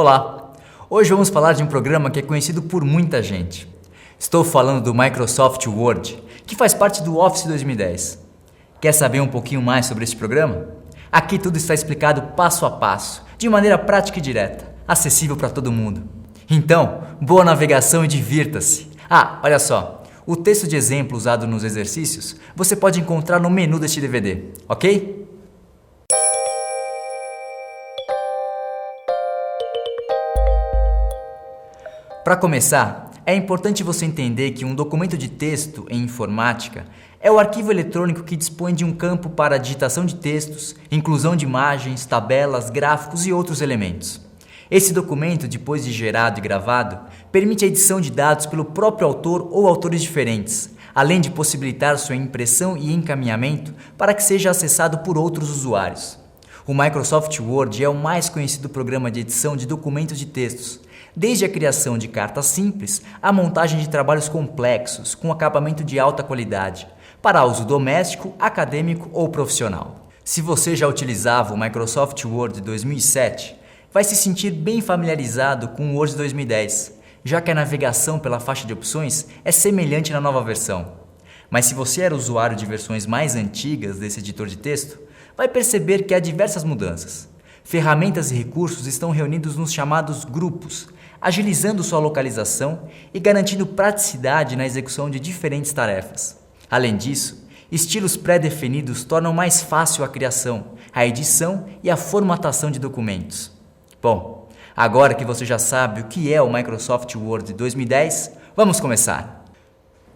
Olá! Hoje vamos falar de um programa que é conhecido por muita gente. Estou falando do Microsoft Word, que faz parte do Office 2010. Quer saber um pouquinho mais sobre este programa? Aqui tudo está explicado passo a passo, de maneira prática e direta, acessível para todo mundo. Então, boa navegação e divirta-se! Olha só, o texto de exemplo usado nos exercícios você pode encontrar no menu deste DVD, ok? Para começar, é importante você entender que um documento de texto em informática é o arquivo eletrônico que dispõe de um campo para digitação de textos, inclusão de imagens, tabelas, gráficos e outros elementos. Esse documento, depois de gerado e gravado, permite a edição de dados pelo próprio autor ou autores diferentes, além de possibilitar sua impressão e encaminhamento para que seja acessado por outros usuários. O Microsoft Word é o mais conhecido programa de edição de documentos de textos, desde a criação de cartas simples à montagem de trabalhos complexos com acabamento de alta qualidade, para uso doméstico, acadêmico ou profissional. Se você já utilizava o Microsoft Word 2007, vai se sentir bem familiarizado com o Word 2010, já que a navegação pela faixa de opções é semelhante na nova versão. Mas se você era usuário de versões mais antigas desse editor de texto, vai perceber que há diversas mudanças. Ferramentas e recursos estão reunidos nos chamados grupos, agilizando sua localização e garantindo praticidade na execução de diferentes tarefas. Além disso, estilos pré-definidos tornam mais fácil a criação, a edição e a formatação de documentos. Bom, agora que você já sabe o que é o Microsoft Word 2010, vamos começar.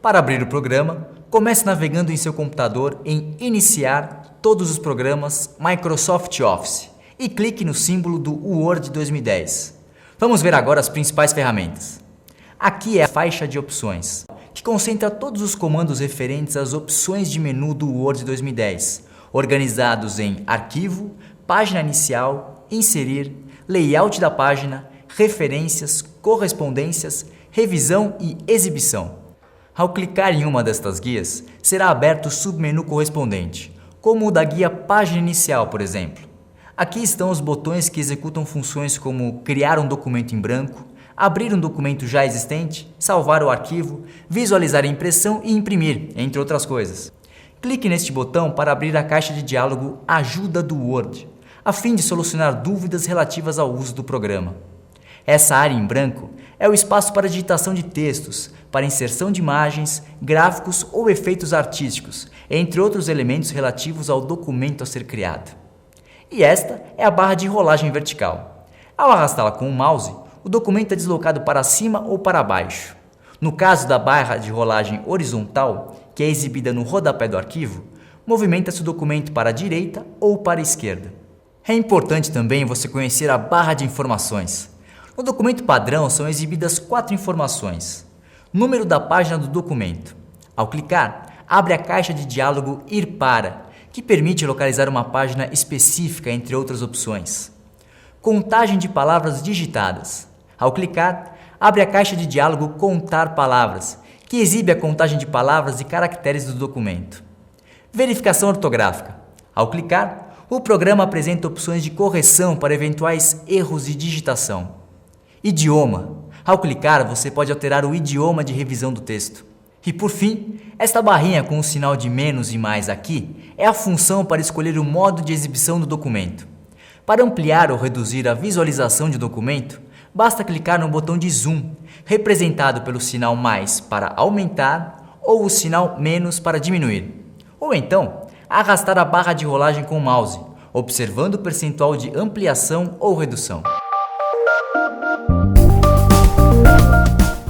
Para abrir o programa, comece navegando em seu computador em Iniciar todos os programas Microsoft Office e clique no símbolo do Word 2010. Vamos ver agora as principais ferramentas. Aqui é a faixa de opções, que concentra todos os comandos referentes às opções de menu do Word 2010, organizados em Arquivo, Página Inicial, Inserir, Layout da página, Referências, Correspondências, Revisão e Exibição. Ao clicar em uma destas guias, será aberto o submenu correspondente, como o da guia Página Inicial, por exemplo. Aqui estão os botões que executam funções como criar um documento em branco, abrir um documento já existente, salvar o arquivo, visualizar a impressão e imprimir, entre outras coisas. Clique neste botão para abrir a caixa de diálogo Ajuda do Word, a fim de solucionar dúvidas relativas ao uso do programa. Essa área em branco é o espaço para digitação de textos, para inserção de imagens, gráficos ou efeitos artísticos, entre outros elementos relativos ao documento a ser criado. E esta é a barra de rolagem vertical. Ao arrastá-la com o mouse, o documento é deslocado para cima ou para baixo. No caso da barra de rolagem horizontal, que é exibida no rodapé do arquivo, movimenta-se o documento para a direita ou para a esquerda. É importante também você conhecer a barra de informações. No documento padrão são exibidas 4 informações. Número da página do documento. Ao clicar, abre a caixa de diálogo Ir para, que permite localizar uma página específica entre outras opções. Contagem de palavras digitadas. Ao clicar, abre a caixa de diálogo Contar palavras, que exibe a contagem de palavras e caracteres do documento. Verificação ortográfica. Ao clicar, o programa apresenta opções de correção para eventuais erros de digitação. Idioma. Ao clicar, você pode alterar o idioma de revisão do texto. E por fim, esta barrinha com o sinal de menos e mais aqui é a função para escolher o modo de exibição do documento. Para ampliar ou reduzir a visualização de documento, basta clicar no botão de zoom, representado pelo sinal mais para aumentar ou o sinal menos para diminuir. Ou então, arrastar a barra de rolagem com o mouse, observando o percentual de ampliação ou redução.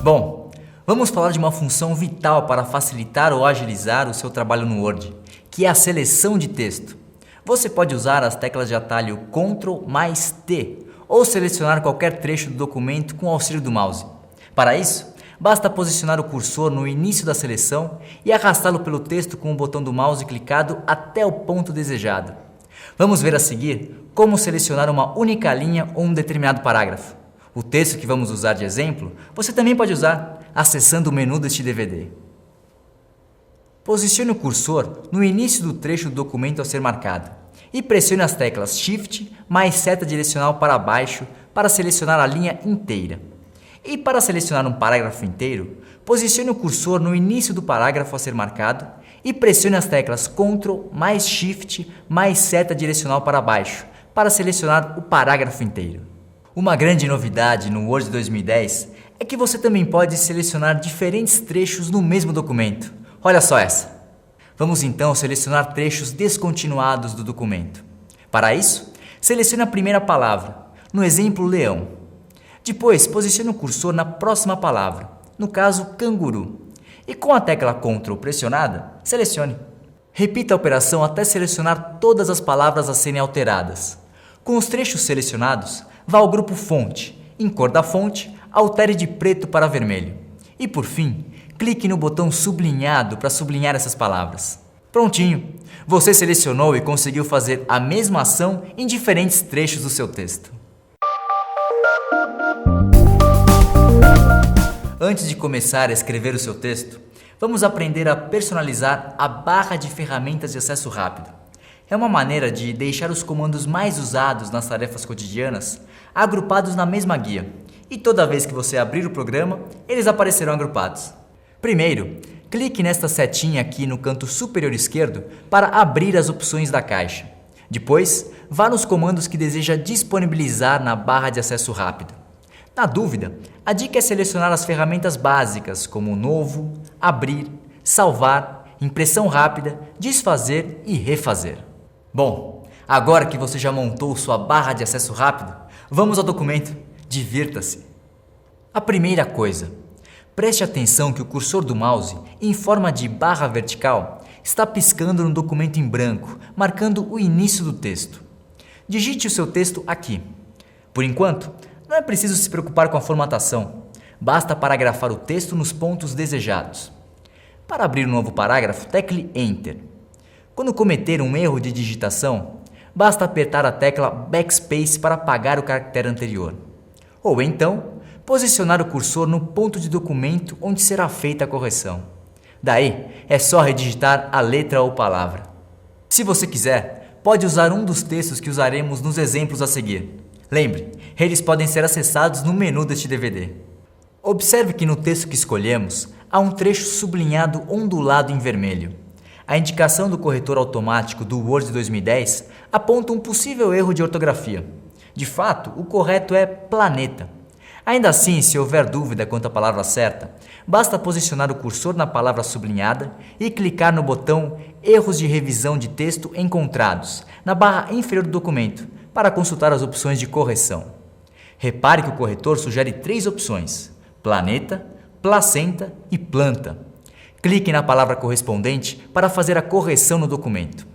Bom, vamos falar de uma função vital para facilitar ou agilizar o seu trabalho no Word, que é a seleção de texto. Você pode usar as teclas de atalho Ctrl mais T ou selecionar qualquer trecho do documento com o auxílio do mouse. Para isso, basta posicionar o cursor no início da seleção e arrastá-lo pelo texto com o botão do mouse clicado até o ponto desejado. Vamos ver a seguir como selecionar uma única linha ou um determinado parágrafo. O texto que vamos usar de exemplo, você também pode usar acessando o menu deste DVD. Posicione o cursor no início do trecho do documento a ser marcado e pressione as teclas Shift mais seta direcional para baixo para selecionar a linha inteira. E para selecionar um parágrafo inteiro, posicione o cursor no início do parágrafo a ser marcado e pressione as teclas Ctrl mais Shift mais seta direcional para baixo para selecionar o parágrafo inteiro. Uma grande novidade no Word 2010 é que você também pode selecionar diferentes trechos no mesmo documento. Olha só essa! Vamos então selecionar trechos descontinuados do documento. Para isso, selecione a primeira palavra, no exemplo leão. Depois, posicione o cursor na próxima palavra, no caso canguru. E com a tecla Ctrl pressionada, selecione. Repita a operação até selecionar todas as palavras a serem alteradas. Com os trechos selecionados, vá ao grupo Fonte. Em cor da fonte, altere de preto para vermelho. E por fim, clique no botão sublinhado para sublinhar essas palavras. Prontinho! Você selecionou e conseguiu fazer a mesma ação em diferentes trechos do seu texto. Antes de começar a escrever o seu texto, vamos aprender a personalizar a barra de ferramentas de acesso rápido. É uma maneira de deixar os comandos mais usados nas tarefas cotidianas agrupados na mesma guia, e toda vez que você abrir o programa, eles aparecerão agrupados. Primeiro, clique nesta setinha aqui no canto superior esquerdo para abrir as opções da caixa. Depois, vá nos comandos que deseja disponibilizar na barra de acesso rápido. Na dúvida, a dica é selecionar as ferramentas básicas como Novo, Abrir, Salvar, Impressão Rápida, Desfazer e Refazer. Bom, agora que você já montou sua barra de acesso rápido, vamos ao documento. Divirta-se! A primeira coisa, preste atenção que o cursor do mouse, em forma de barra vertical, está piscando no documento em branco, marcando o início do texto. Digite o seu texto aqui. Por enquanto, não é preciso se preocupar com a formatação, basta paragrafar o texto nos pontos desejados. Para abrir um novo parágrafo, tecle Enter. Quando cometer um erro de digitação, basta apertar a tecla Backspace para apagar o caractere anterior. Ou então, posicionar o cursor no ponto de documento onde será feita a correção. Daí, é só redigitar a letra ou palavra. Se você quiser, pode usar um dos textos que usaremos nos exemplos a seguir. Lembre, eles podem ser acessados no menu deste DVD. Observe que no texto que escolhemos, há um trecho sublinhado ondulado em vermelho. A indicação do corretor automático do Word 2010 aponta um possível erro de ortografia. De fato, o correto é planeta. Ainda assim, se houver dúvida quanto à palavra certa, basta posicionar o cursor na palavra sublinhada e clicar no botão Erros de revisão de texto encontrados, na barra inferior do documento, para consultar as opções de correção. Repare que o corretor sugere 3 opções: planeta, placenta e planta. Clique na palavra correspondente para fazer a correção no documento.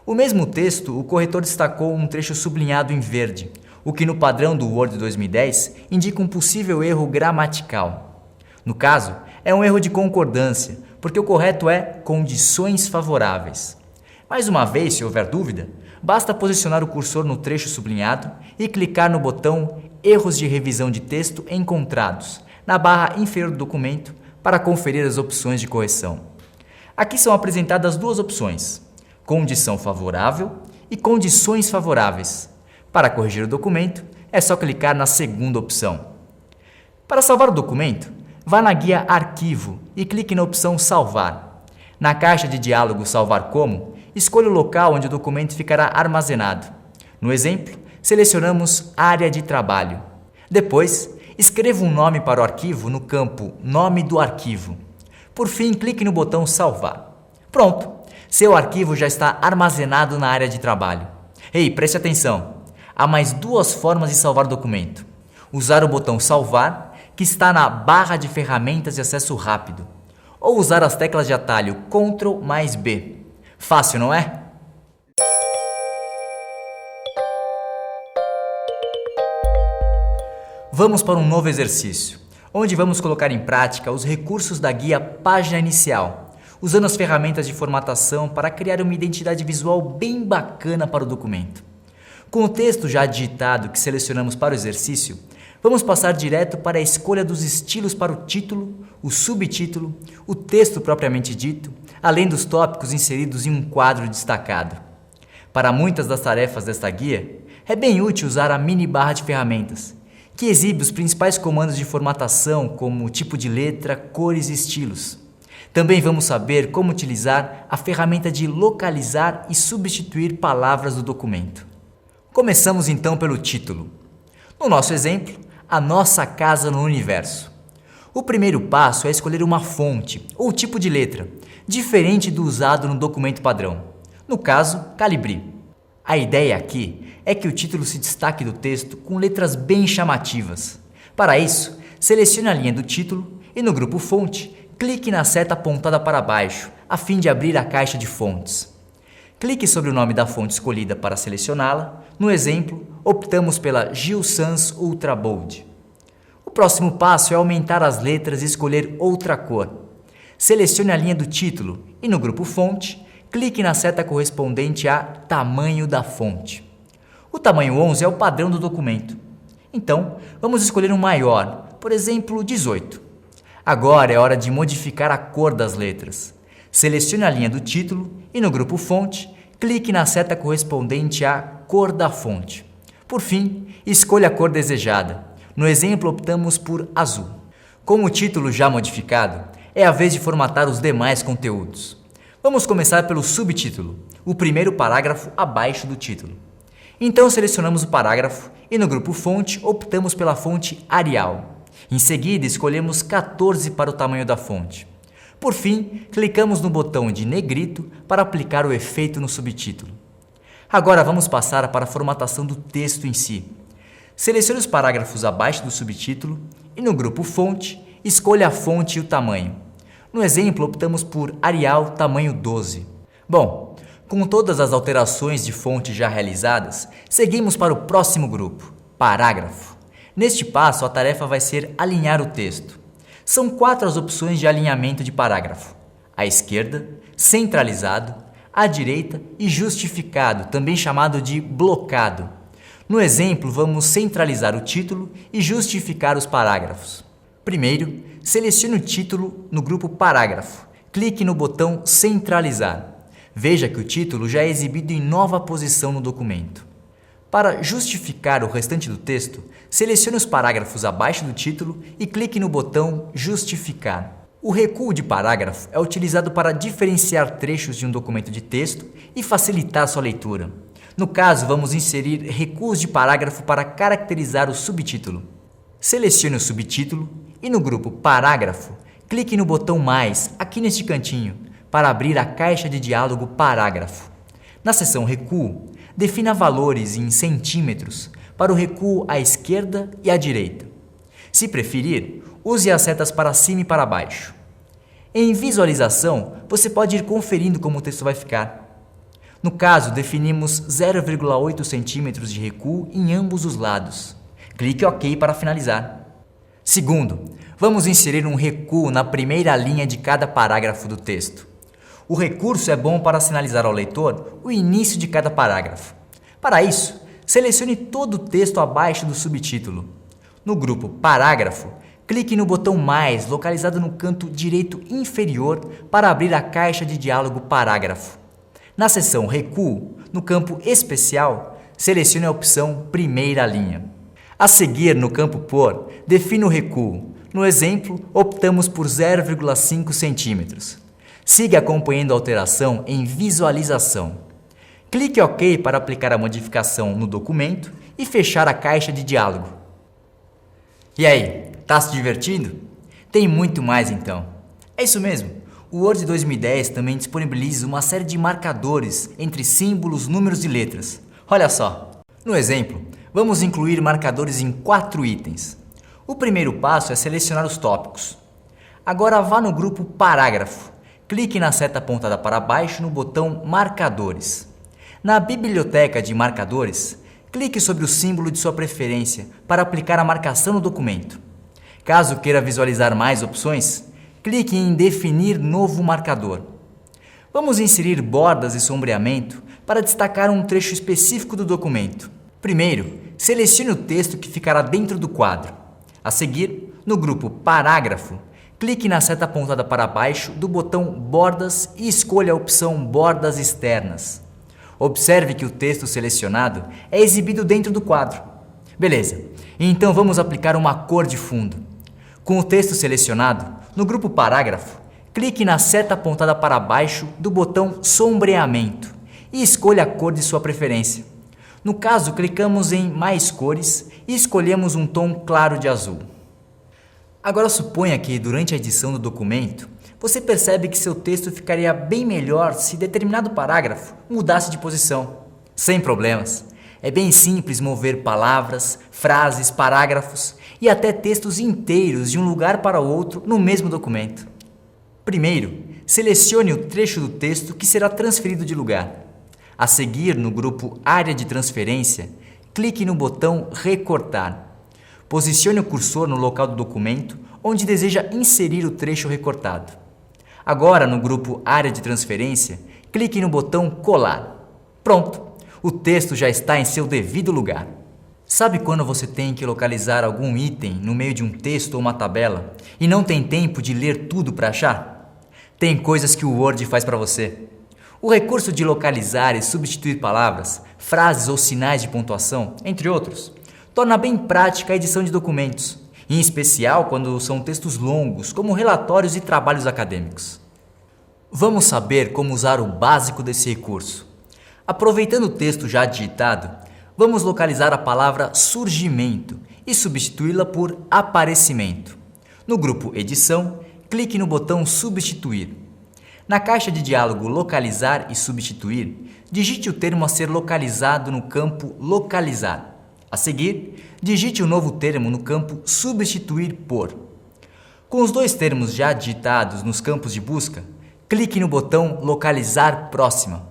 O mesmo texto, o corretor destacou um trecho sublinhado em verde, o que no padrão do Word 2010 indica um possível erro gramatical. No caso, é um erro de concordância, porque o correto é condições favoráveis. Mais uma vez, se houver dúvida, basta posicionar o cursor no trecho sublinhado e clicar no botão Erros de revisão de texto encontrados, na barra inferior do documento, para conferir as opções de correção. Aqui são apresentadas 2 opções: condição favorável e condições favoráveis. Para corrigir o documento, é só clicar na segunda opção. Para salvar o documento, vá na guia Arquivo e clique na opção Salvar. Na caixa de diálogo Salvar como, escolha o local onde o documento ficará armazenado. No exemplo, selecionamos Área de Trabalho. Depois, escreva um nome para o arquivo no campo Nome do arquivo. Por fim, clique no botão Salvar. Pronto! Seu arquivo já está armazenado na área de trabalho. Ei, preste atenção! Há mais 2 formas de salvar o documento. Usar o botão Salvar, que está na barra de ferramentas de acesso rápido, ou usar as teclas de atalho Ctrl mais B. Fácil, não é? Vamos para um novo exercício, onde vamos colocar em prática os recursos da guia Página Inicial, usando as ferramentas de formatação para criar uma identidade visual bem bacana para o documento. Com o texto já digitado que selecionamos para o exercício, vamos passar direto para a escolha dos estilos para o título, o subtítulo, o texto propriamente dito, além dos tópicos inseridos em um quadro destacado. Para muitas das tarefas desta guia, é bem útil usar a mini barra de ferramentas, que exibe os principais comandos de formatação, como tipo de letra, cores e estilos. Também vamos saber como utilizar a ferramenta de localizar e substituir palavras do documento. Começamos então pelo título. No nosso exemplo, a nossa casa no universo. O primeiro passo é escolher uma fonte ou tipo de letra, diferente do usado no documento padrão, no caso, Calibri. A ideia aqui é que o título se destaque do texto com letras bem chamativas. Para isso, selecione a linha do título e no grupo Fonte, clique na seta apontada para baixo, a fim de abrir a caixa de fontes. Clique sobre o nome da fonte escolhida para selecioná-la. No exemplo, optamos pela Gil Sans Ultra Bold. O próximo passo é aumentar as letras e escolher outra cor. Selecione a linha do título e no grupo Fonte, clique na seta correspondente a Tamanho da fonte. O tamanho 11 é o padrão do documento. Então, vamos escolher um maior, por exemplo, 18. Agora é hora de modificar a cor das letras. Selecione a linha do título e no grupo Fonte, clique na seta correspondente à Cor da fonte. Por fim, escolha a cor desejada. No exemplo, optamos por azul. Com o título já modificado, é a vez de formatar os demais conteúdos. Vamos começar pelo subtítulo, o primeiro parágrafo abaixo do título. Então selecionamos o parágrafo e no grupo Fonte optamos pela fonte Arial. Em seguida, escolhemos 14 para o tamanho da fonte. Por fim, clicamos no botão de negrito para aplicar o efeito no subtítulo. Agora vamos passar para a formatação do texto em si. Selecione os parágrafos abaixo do subtítulo e no grupo Fonte, escolha a fonte e o tamanho. No exemplo, optamos por Arial tamanho 12. Bom, com todas as alterações de fonte já realizadas, seguimos para o próximo grupo, parágrafo. Neste passo, a tarefa vai ser alinhar o texto. São 4 as opções de alinhamento de parágrafo: à esquerda, centralizado, à direita e justificado, também chamado de blocado. No exemplo, vamos centralizar o título e justificar os parágrafos. Primeiro, selecione o título no grupo Parágrafo. Clique no botão Centralizar. Veja que o título já é exibido em nova posição no documento. Para justificar o restante do texto, selecione os parágrafos abaixo do título e clique no botão Justificar. O recuo de parágrafo é utilizado para diferenciar trechos de um documento de texto e facilitar sua leitura. No caso, vamos inserir recuos de parágrafo para caracterizar o subtítulo. Selecione o subtítulo e no grupo Parágrafo, clique no botão Mais, aqui neste cantinho, para abrir a caixa de diálogo Parágrafo. Na seção Recuo, defina valores em centímetros para o recuo à esquerda e à direita. Se preferir, use as setas para cima e para baixo. Em Visualização, você pode ir conferindo como o texto vai ficar. No caso, definimos 0,8 centímetros de recuo em ambos os lados. Clique OK para finalizar. Segundo, vamos inserir um recuo na primeira linha de cada parágrafo do texto. O recurso é bom para sinalizar ao leitor o início de cada parágrafo. Para isso, selecione todo o texto abaixo do subtítulo. No grupo Parágrafo, clique no botão Mais, localizado no canto direito inferior, para abrir a caixa de diálogo Parágrafo. Na seção Recuo, no campo Especial, selecione a opção Primeira linha. A seguir, no campo Por, defina o recuo. No exemplo, optamos por 0,5 centímetros. Siga acompanhando a alteração em Visualização. Clique OK para aplicar a modificação no documento e fechar a caixa de diálogo. E aí, tá se divertindo? Tem muito mais então. É isso mesmo. O Word 2010 também disponibiliza uma série de marcadores entre símbolos, números e letras. Olha só. No exemplo, vamos incluir marcadores em 4 itens. O primeiro passo é selecionar os tópicos. Agora vá no grupo Parágrafo. Clique na seta apontada para baixo no botão Marcadores. Na biblioteca de marcadores, clique sobre o símbolo de sua preferência para aplicar a marcação no documento. Caso queira visualizar mais opções, clique em Definir novo marcador. Vamos inserir bordas e sombreamento para destacar um trecho específico do documento. Primeiro, selecione o texto que ficará dentro do quadro. A seguir, no grupo Parágrafo, clique na seta apontada para baixo do botão Bordas e escolha a opção Bordas Externas. Observe que o texto selecionado é exibido dentro do quadro. Beleza, então vamos aplicar uma cor de fundo. Com o texto selecionado, no grupo Parágrafo, clique na seta apontada para baixo do botão Sombreamento e escolha a cor de sua preferência. No caso, clicamos em Mais cores e escolhemos um tom claro de azul. Agora suponha que durante a edição do documento, você percebe que seu texto ficaria bem melhor se determinado parágrafo mudasse de posição. Sem problemas. É bem simples mover palavras, frases, parágrafos e até textos inteiros de um lugar para o outro no mesmo documento. Primeiro, selecione o trecho do texto que será transferido de lugar. A seguir, no grupo Área de Transferência, clique no botão Recortar. Posicione o cursor no local do documento onde deseja inserir o trecho recortado. Agora, no grupo Área de Transferência, clique no botão Colar. Pronto! O texto já está em seu devido lugar. Sabe quando você tem que localizar algum item no meio de um texto ou uma tabela e não tem tempo de ler tudo para achar? Tem coisas que o Word faz para você. O recurso de localizar e substituir palavras, frases ou sinais de pontuação, entre outros, torna bem prática a edição de documentos, em especial quando são textos longos, como relatórios e trabalhos acadêmicos. Vamos saber como usar o básico desse recurso. Aproveitando o texto já digitado, vamos localizar a palavra surgimento e substituí-la por aparecimento. No grupo Edição, clique no botão Substituir. Na caixa de diálogo Localizar e Substituir, digite o termo a ser localizado no campo Localizar. A seguir, digite o novo termo no campo Substituir por. Com os dois termos já digitados nos campos de busca, clique no botão Localizar Próxima.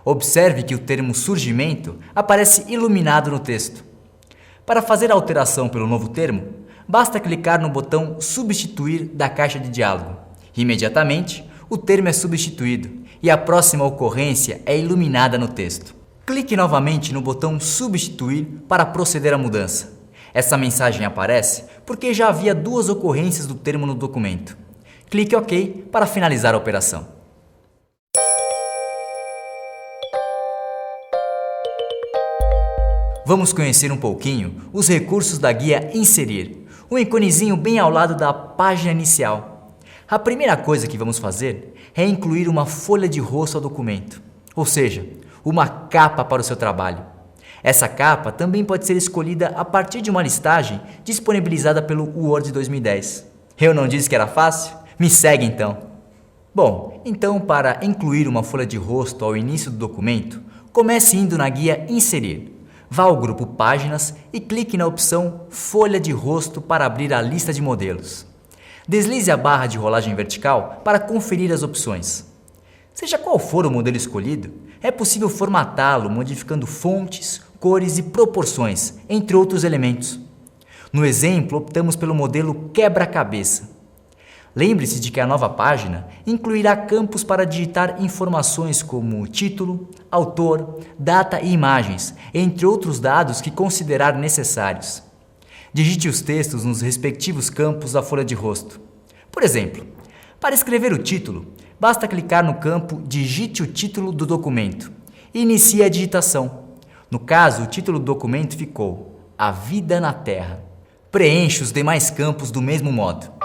Observe que o termo surgimento aparece iluminado no texto. Para fazer a alteração pelo novo termo, basta clicar no botão Substituir da caixa de diálogo. Imediatamente, o termo é substituído e a próxima ocorrência é iluminada no texto. Clique novamente no botão Substituir para proceder à mudança. Essa mensagem aparece porque já havia duas ocorrências do termo no documento. Clique OK para finalizar a operação. Vamos conhecer um pouquinho os recursos da guia Inserir, um iconezinho bem ao lado da página inicial. A primeira coisa que vamos fazer é incluir uma folha de rosto ao documento, ou seja, uma capa para o seu trabalho. Essa capa também pode ser escolhida a partir de uma listagem disponibilizada pelo Word 2010. Eu não disse que era fácil? Me segue então! Bom, então para incluir uma folha de rosto ao início do documento, comece indo na guia Inserir. Vá ao grupo Páginas e clique na opção Folha de rosto para abrir a lista de modelos. Deslize a barra de rolagem vertical para conferir as opções. Seja qual for o modelo escolhido, é possível formatá-lo modificando fontes, cores e proporções, entre outros elementos. No exemplo, optamos pelo modelo quebra-cabeça. Lembre-se de que a nova página incluirá campos para digitar informações como título, autor, data e imagens, entre outros dados que considerar necessários. Digite os textos nos respectivos campos da folha de rosto. Por exemplo, para escrever o título, basta clicar no campo Digite o título do documento e inicie a digitação. No caso, o título do documento ficou A Vida na Terra. Preencha os demais campos do mesmo modo.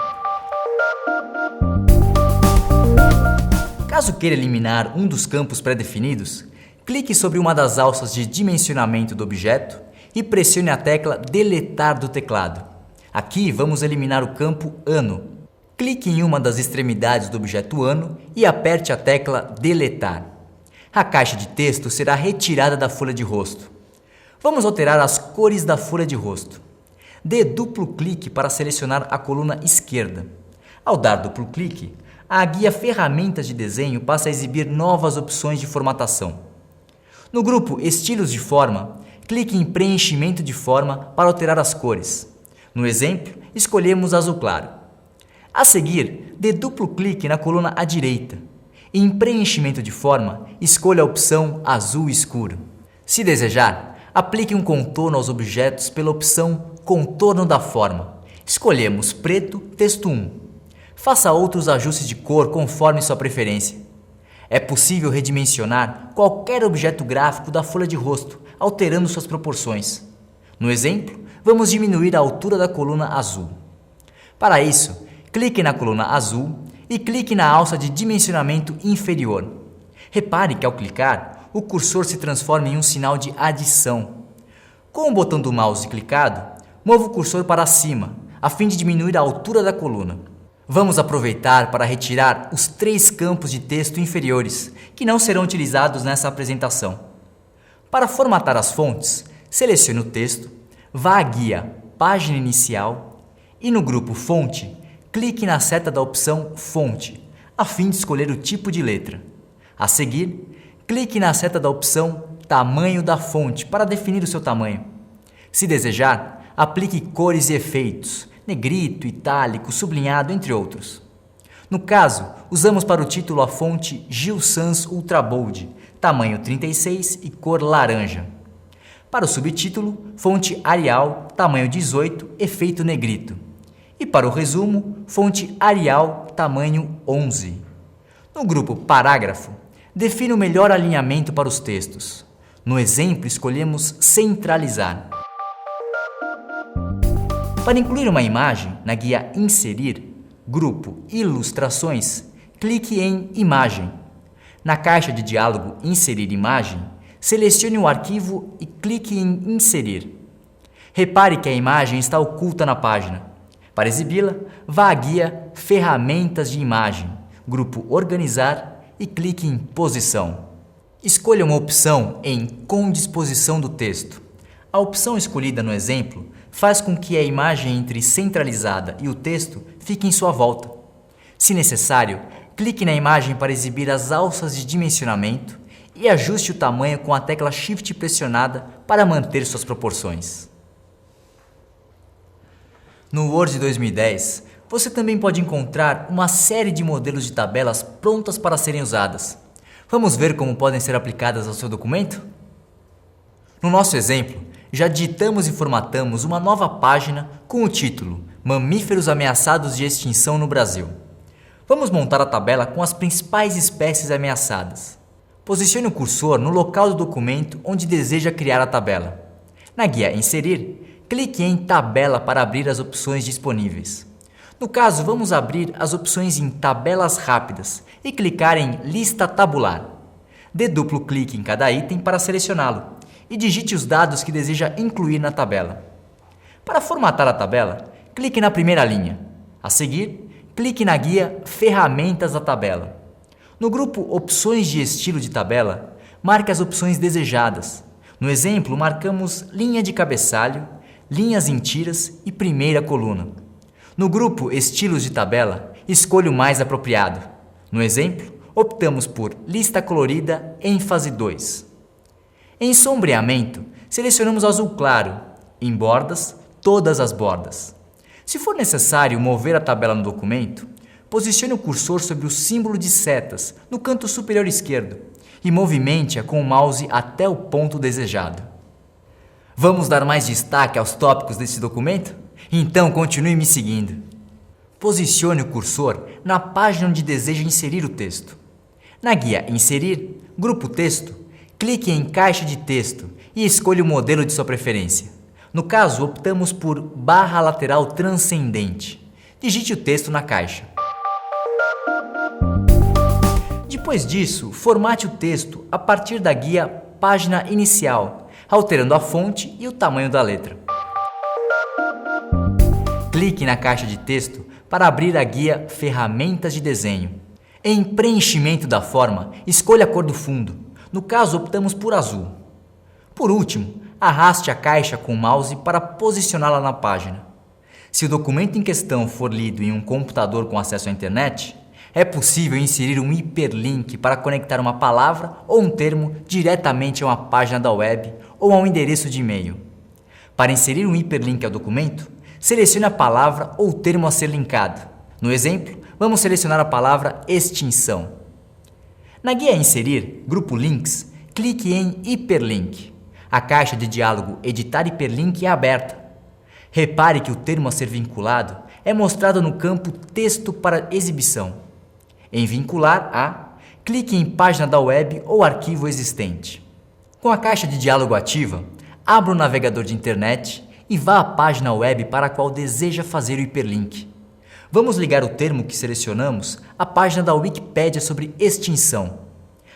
Caso queira eliminar um dos campos pré-definidos, clique sobre uma das alças de dimensionamento do objeto e pressione a tecla Deletar do teclado. Aqui vamos eliminar o campo Ano. Clique em uma das extremidades do objeto Ano e aperte a tecla Deletar. A caixa de texto será retirada da folha de rosto. Vamos alterar as cores da folha de rosto. Dê duplo clique para selecionar a coluna esquerda. Ao dar duplo clique, a guia Ferramentas de Desenho passa a exibir novas opções de formatação. No grupo Estilos de Forma, clique em Preenchimento de Forma para alterar as cores. No exemplo, escolhemos azul claro. A seguir, dê duplo clique na coluna à direita. Em Preenchimento de Forma, escolha a opção Azul Escuro. Se desejar, aplique um contorno aos objetos pela opção Contorno da Forma. Escolhemos Preto, Texto 1. Faça outros ajustes de cor conforme sua preferência. É possível redimensionar qualquer objeto gráfico da folha de rosto, alterando suas proporções. No exemplo, vamos diminuir a altura da coluna azul. Para isso, clique na coluna azul e clique na alça de dimensionamento inferior. Repare que ao clicar, o cursor se transforma em um sinal de adição. Com o botão do mouse clicado, mova o cursor para cima, a fim de diminuir a altura da coluna. Vamos aproveitar para retirar os 3 campos de texto inferiores, que não serão utilizados nessa apresentação. Para formatar as fontes, selecione o texto, vá à guia Página Inicial e no grupo Fonte, clique na seta da opção Fonte, a fim de escolher o tipo de letra. A seguir, clique na seta da opção Tamanho da fonte para definir o seu tamanho. Se desejar, aplique cores e efeitos, negrito, itálico, sublinhado, entre outros. No caso, usamos para o título a fonte Gil Sans Ultra Bold, tamanho 36 e cor laranja. Para o subtítulo, fonte Arial, tamanho 18, efeito negrito. E para o resumo, fonte Arial, tamanho 11. No grupo Parágrafo, defina o melhor alinhamento para os textos. No exemplo, escolhemos Centralizar. Para incluir uma imagem, na guia Inserir, grupo Ilustrações, clique em Imagem. Na caixa de diálogo Inserir imagem, selecione o arquivo e clique em Inserir. Repare que a imagem está oculta na página. Para exibi-la, vá à guia Ferramentas de imagem, grupo Organizar e clique em Posição. Escolha uma opção em Com disposição do texto. A opção escolhida no exemplo faz com que a imagem entre centralizada e o texto fique em sua volta. Se necessário, clique na imagem para exibir as alças de dimensionamento e ajuste o tamanho com a tecla Shift pressionada para manter suas proporções. No Word 2010, você também pode encontrar uma série de modelos de tabelas prontas para serem usadas. Vamos ver como podem ser aplicadas ao seu documento? No nosso exemplo, já digitamos e formatamos uma nova página com o título Mamíferos ameaçados de extinção no Brasil. Vamos montar a tabela com as principais espécies ameaçadas. Posicione o cursor no local do documento onde deseja criar a tabela. Na guia Inserir, clique em Tabela para abrir as opções disponíveis. No caso, vamos abrir as opções em Tabelas Rápidas e clicar em Lista Tabular. Dê duplo clique em cada item para selecioná-lo e digite os dados que deseja incluir na tabela. Para formatar a tabela, clique na primeira linha. A seguir, clique na guia Ferramentas da tabela. No grupo Opções de estilo de tabela, marque as opções desejadas. No exemplo, marcamos linha de cabeçalho, linhas em tiras e primeira coluna. No grupo Estilos de tabela, escolha o mais apropriado. No exemplo, optamos por Lista Colorida ênfase 2. Em sombreamento, selecionamos azul claro, em bordas, todas as bordas. Se for necessário mover a tabela no documento, posicione o cursor sobre o símbolo de setas no canto superior esquerdo e movimente-a com o mouse até o ponto desejado. Vamos dar mais destaque aos tópicos desse documento? Então continue me seguindo. Posicione o cursor na página onde deseja inserir o texto. Na guia Inserir, grupo Texto, clique em Caixa de texto e escolha o modelo de sua preferência. No caso, optamos por barra lateral transcendente. Digite o texto na caixa. Depois disso, formate o texto a partir da guia Página Inicial, alterando a fonte e o tamanho da letra. Clique na caixa de texto para abrir a guia Ferramentas de desenho. Em preenchimento da forma, escolha a cor do fundo. No caso, optamos por azul. Por último, arraste a caixa com o mouse para posicioná-la na página. Se o documento em questão for lido em um computador com acesso à internet, é possível inserir um hiperlink para conectar uma palavra ou um termo diretamente a uma página da web ou a um endereço de e-mail. Para inserir um hiperlink ao documento, selecione a palavra ou termo a ser linkado. No exemplo, vamos selecionar a palavra extinção. Na guia Inserir, grupo Links, clique em Hiperlink. A caixa de diálogo Editar Hiperlink é aberta. Repare que o termo a ser vinculado é mostrado no campo Texto para exibição. Em Vincular a, clique em Página da web ou arquivo existente. Com a caixa de diálogo ativa, Abra o navegador de internet e vá à página web para a qual deseja fazer o hiperlink. Vamos ligar o termo que selecionamos à página da Wikipédia sobre extinção.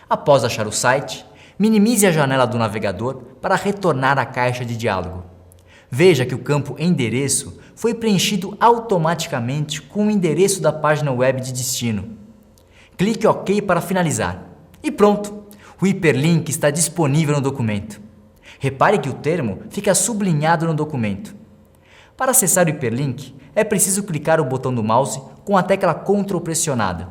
Após achar o site, minimize a janela do navegador para retornar à caixa de diálogo. Veja que o campo endereço foi preenchido automaticamente com o endereço da página web de destino. Clique OK para finalizar. E pronto! O hiperlink está disponível no documento. Repare que o termo fica sublinhado no documento. Para acessar o hiperlink, é preciso clicar o botão do mouse com a tecla Ctrl pressionada.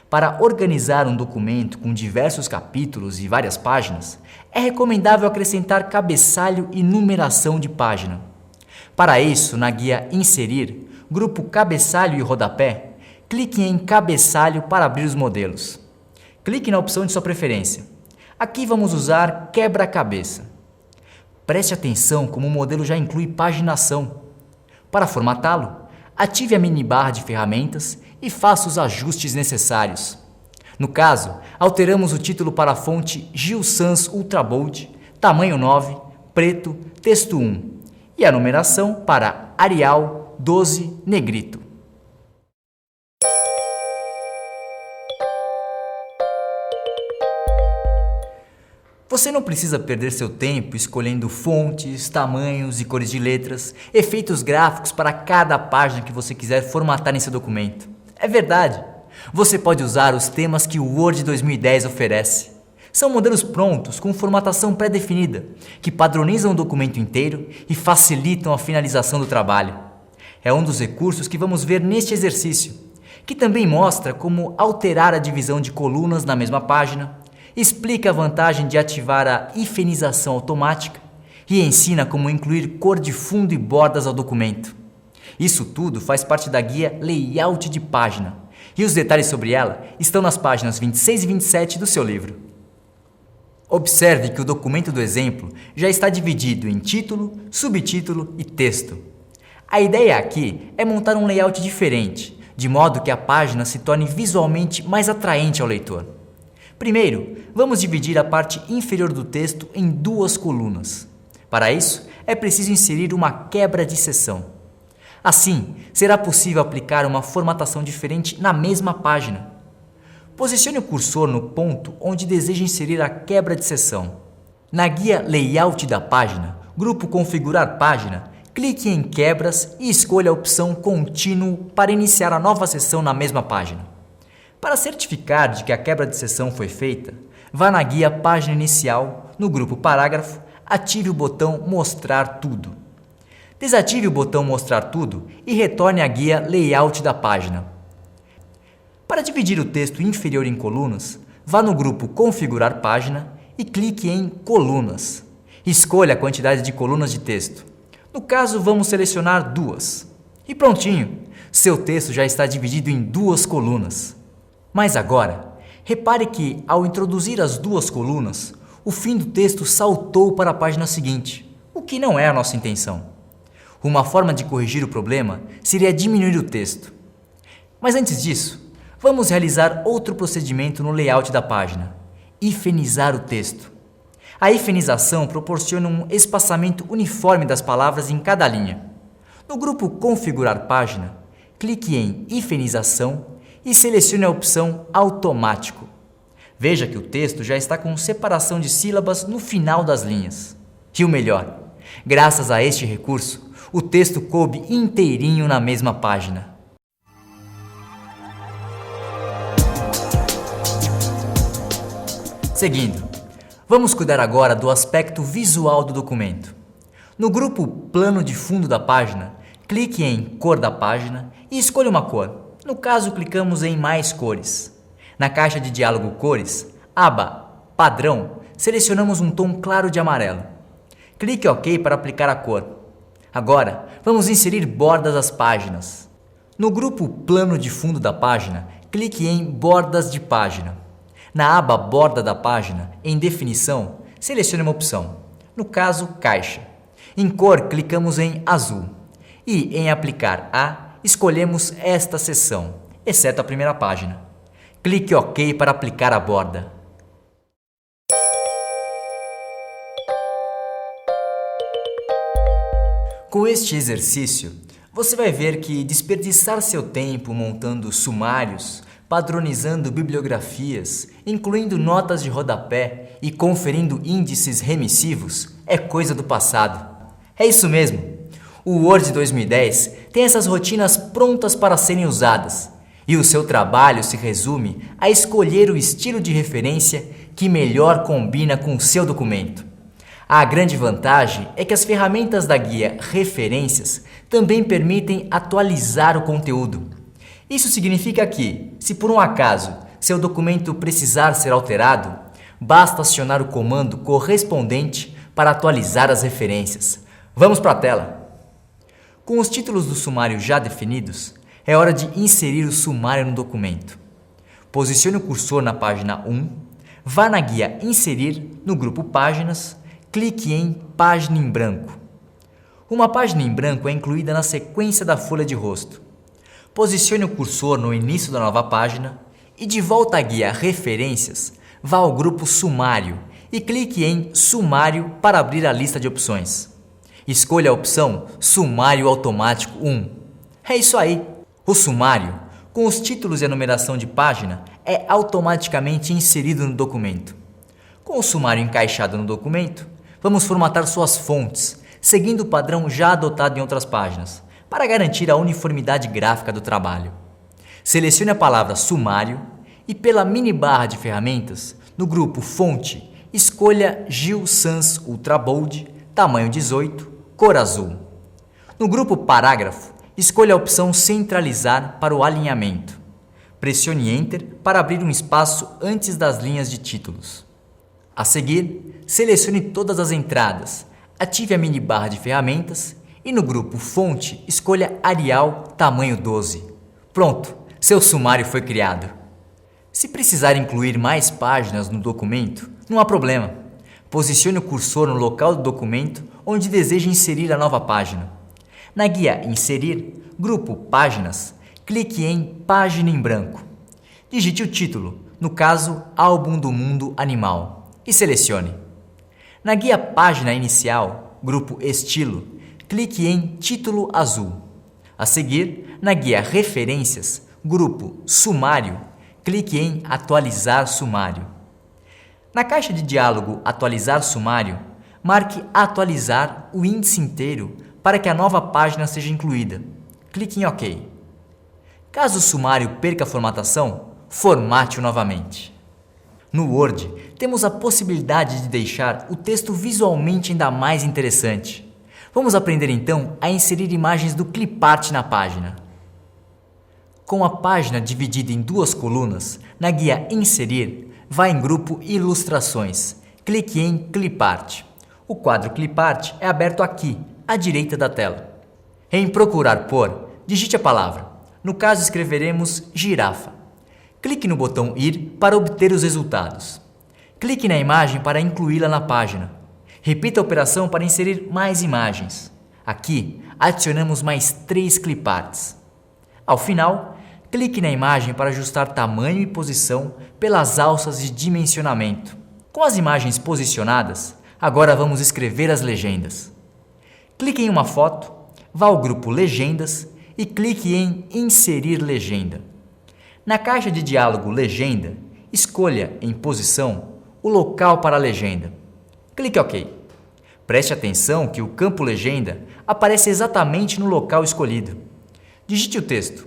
Para organizar um documento com diversos capítulos e várias páginas, é recomendável acrescentar cabeçalho e numeração de página. Para isso, na guia Inserir, grupo Cabeçalho e Rodapé, clique em Cabeçalho para abrir os modelos. Clique na opção de sua preferência. Aqui vamos usar Quebra-cabeça. Preste atenção como o modelo já inclui paginação. Para formatá-lo, ative a minibarra de ferramentas e faça os ajustes necessários. No caso, alteramos o título para a fonte Gil Sans Ultra Bold, tamanho 9, preto, texto 1 e a numeração para Arial 12 Negrito. Você não precisa perder seu tempo escolhendo fontes, tamanhos e cores de letras, efeitos gráficos para cada página que você quiser formatar em seu documento. É verdade! Você pode usar os temas que o Word 2010 oferece. São modelos prontos com formatação pré-definida, que padronizam o documento inteiro e facilitam a finalização do trabalho. É um dos recursos que vamos ver neste exercício, que também mostra como alterar a divisão de colunas na mesma página, explica a vantagem de ativar a hifenização automática e ensina como incluir cor de fundo e bordas ao documento. Isso tudo faz parte da guia Layout de Página, e os detalhes sobre ela estão nas páginas 26 e 27 do seu livro. Observe que o documento do exemplo já está dividido em título, subtítulo e texto. A ideia aqui é montar um layout diferente, de modo que a página se torne visualmente mais atraente ao leitor. Primeiro, vamos dividir a parte inferior do texto em duas colunas. Para isso, é preciso inserir uma quebra de seção. Assim, será possível aplicar uma formatação diferente na mesma página. Posicione o cursor no ponto onde deseja inserir a quebra de seção. Na guia Layout da página, grupo Configurar página, clique em Quebras e escolha a opção Contínuo para iniciar a nova seção na mesma página. Para certificar de que a quebra de seção foi feita, vá na guia Página Inicial, no grupo Parágrafo, ative o botão Mostrar Tudo. Desative o botão Mostrar Tudo e retorne à guia Layout da página. Para dividir o texto inferior em colunas, vá no grupo Configurar página e clique em Colunas. Escolha a quantidade de colunas de texto. No caso, vamos selecionar 2. E prontinho! Seu texto já está dividido em 2 colunas. Mas agora, repare que, ao introduzir as 2 colunas, o fim do texto saltou para a página seguinte, o que não é a nossa intenção. Uma forma de corrigir o problema seria diminuir o texto. Mas antes disso, vamos realizar outro procedimento no layout da página: hifenizar o texto. A hifenização proporciona um espaçamento uniforme das palavras em cada linha. No grupo Configurar página, clique em Hifenização e selecione a opção Automático. Veja que o texto já está com separação de sílabas no final das linhas. E o melhor, graças a este recurso, o texto coube inteirinho na mesma página. Seguindo, vamos cuidar agora do aspecto visual do documento. No grupo Plano de fundo da página, clique em Cor da página e escolha uma cor. No caso, clicamos em Mais cores. Na caixa de diálogo Cores, aba Padrão, selecionamos um tom claro de amarelo. Clique OK para aplicar a cor. Agora, vamos inserir bordas às páginas. No grupo Plano de fundo da página, clique em Bordas de página. Na aba Borda da página, em Definição, selecione uma opção. No caso, Caixa. Em Cor, clicamos em Azul. E em Aplicar a, escolhemos esta seção, exceto a primeira página. Clique OK para aplicar a borda. Com este exercício, você vai ver que desperdiçar seu tempo montando sumários, padronizando bibliografias, incluindo notas de rodapé e conferindo índices remissivos é coisa do passado. É isso mesmo! O Word 2010 tem essas rotinas prontas para serem usadas, e o seu trabalho se resume a escolher o estilo de referência que melhor combina com o seu documento. A grande vantagem é que as ferramentas da guia Referências também permitem atualizar o conteúdo. Isso significa que, se por um acaso seu documento precisar ser alterado, basta acionar o comando correspondente para atualizar as referências. Vamos para a tela! Com os títulos do sumário já definidos, é hora de inserir o sumário no documento. Posicione o cursor na página 1, vá na guia Inserir, no grupo Páginas, clique em Página em branco. Uma página em branco é incluída na sequência da folha de rosto. Posicione o cursor no início da nova página e, de volta à guia Referências, vá ao grupo Sumário e clique em Sumário para abrir a lista de opções. Escolha a opção Sumário Automático 1. É isso aí! O sumário, com os títulos e a numeração de página, é automaticamente inserido no documento. Com o sumário encaixado no documento, vamos formatar suas fontes, seguindo o padrão já adotado em outras páginas, para garantir a uniformidade gráfica do trabalho. Selecione a palavra Sumário e, pela mini barra de ferramentas, no grupo Fonte, escolha Gill Sans Ultra Bold, tamanho 18, cor azul. No grupo Parágrafo, escolha a opção Centralizar para o alinhamento. Pressione Enter para abrir um espaço antes das linhas de títulos. A seguir, selecione todas as entradas, ative a mini barra de ferramentas e no grupo Fonte escolha Arial tamanho 12. Pronto, seu sumário foi criado. Se precisar incluir mais páginas no documento, não há problema. Posicione o cursor no local do documento onde deseja inserir a nova página. Na guia Inserir, grupo Páginas, clique em Página em branco. Digite o título, no caso Álbum do Mundo Animal, e selecione. Na guia Página Inicial, grupo Estilo, clique em Título Azul. A seguir, na guia Referências, grupo Sumário, clique em Atualizar Sumário. Na caixa de diálogo Atualizar Sumário, marque Atualizar o índice inteiro para que a nova página seja incluída. Clique em OK. Caso o sumário perca a formatação, formate-o novamente. No Word, temos a possibilidade de deixar o texto visualmente ainda mais interessante. Vamos aprender então a inserir imagens do clipart na página. Com a página dividida em duas colunas, na guia Inserir, vá em grupo Ilustrações. Clique em Clipart. O quadro Clipart é aberto aqui, à direita da tela. Em Procurar por, digite a palavra. No caso, escreveremos girafa. Clique no botão Ir para obter os resultados. Clique na imagem para incluí-la na página. Repita a operação para inserir mais imagens. Aqui, adicionamos mais 3 cliparts. Ao final, clique na imagem para ajustar tamanho e posição pelas alças de dimensionamento. Com as imagens posicionadas, agora vamos escrever as legendas. Clique em uma foto, vá ao grupo Legendas e clique em Inserir legenda. Na caixa de diálogo Legenda, escolha em Posição o local para a legenda. Clique OK. Preste atenção que o campo Legenda aparece exatamente no local escolhido. Digite o texto.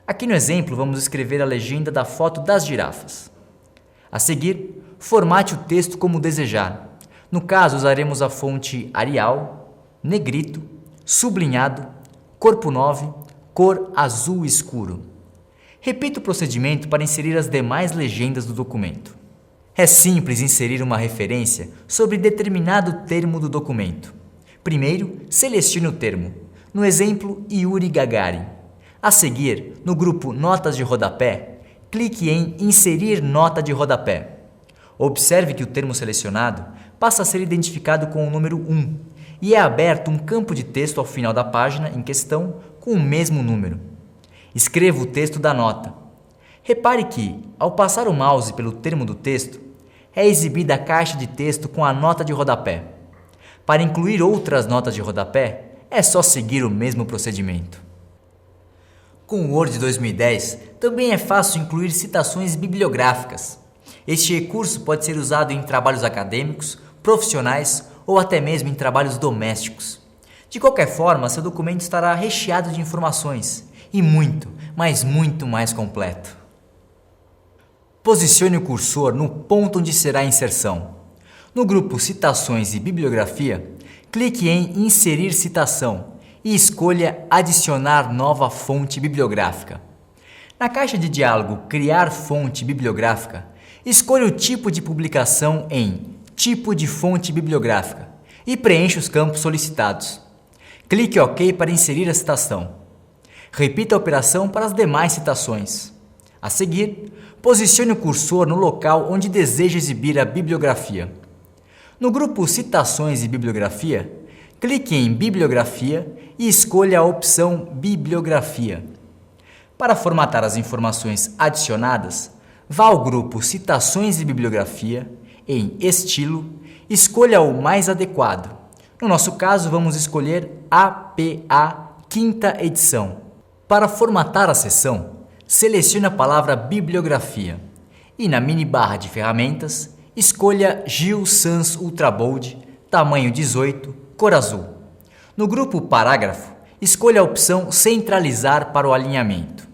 Aqui no exemplo vamos escrever a legenda da foto das girafas. A seguir, formate o texto como desejar. No caso, usaremos a fonte Arial, Negrito, Sublinhado, Corpo 9, Cor Azul Escuro. Repita o procedimento para inserir as demais legendas do documento. É simples inserir uma referência sobre determinado termo do documento. Primeiro, selecione o termo. No exemplo, Yuri Gagarin. A seguir, no grupo Notas de Rodapé, clique em Inserir nota de rodapé. Observe que o termo selecionado passa a ser identificado com o número 1 e é aberto um campo de texto ao final da página em questão com o mesmo número. Escreva o texto da nota. Repare que, ao passar o mouse pelo termo do texto, é exibida a caixa de texto com a nota de rodapé. Para incluir outras notas de rodapé, É só seguir o mesmo procedimento. Com o Word 2010, também é fácil incluir citações bibliográficas. Este recurso pode ser usado em trabalhos acadêmicos, profissionais ou até mesmo em trabalhos domésticos. De qualquer forma, seu documento estará recheado de informações e muito, mas muito mais completo. Posicione o cursor no ponto onde será a inserção. No grupo Citações e Bibliografia, clique em Inserir citação e escolha Adicionar nova fonte bibliográfica. Na caixa de diálogo Criar fonte bibliográfica, escolha o tipo de publicação em Tipo de fonte bibliográfica e preencha os campos solicitados. Clique OK para inserir a citação. Repita a operação para as demais citações. A seguir, posicione o cursor no local onde deseja exibir a bibliografia. No grupo Citações e Bibliografia, clique em Bibliografia e escolha a opção Bibliografia. Para formatar as informações adicionadas, vá ao grupo Citações e Bibliografia, em Estilo, escolha o mais adequado. No nosso caso, vamos escolher APA 5ª edição. Para formatar a seção, selecione a palavra Bibliografia e na mini barra de ferramentas, escolha Gill Sans Ultra Bold, tamanho 18, cor azul. No grupo Parágrafo, escolha a opção Centralizar para o alinhamento.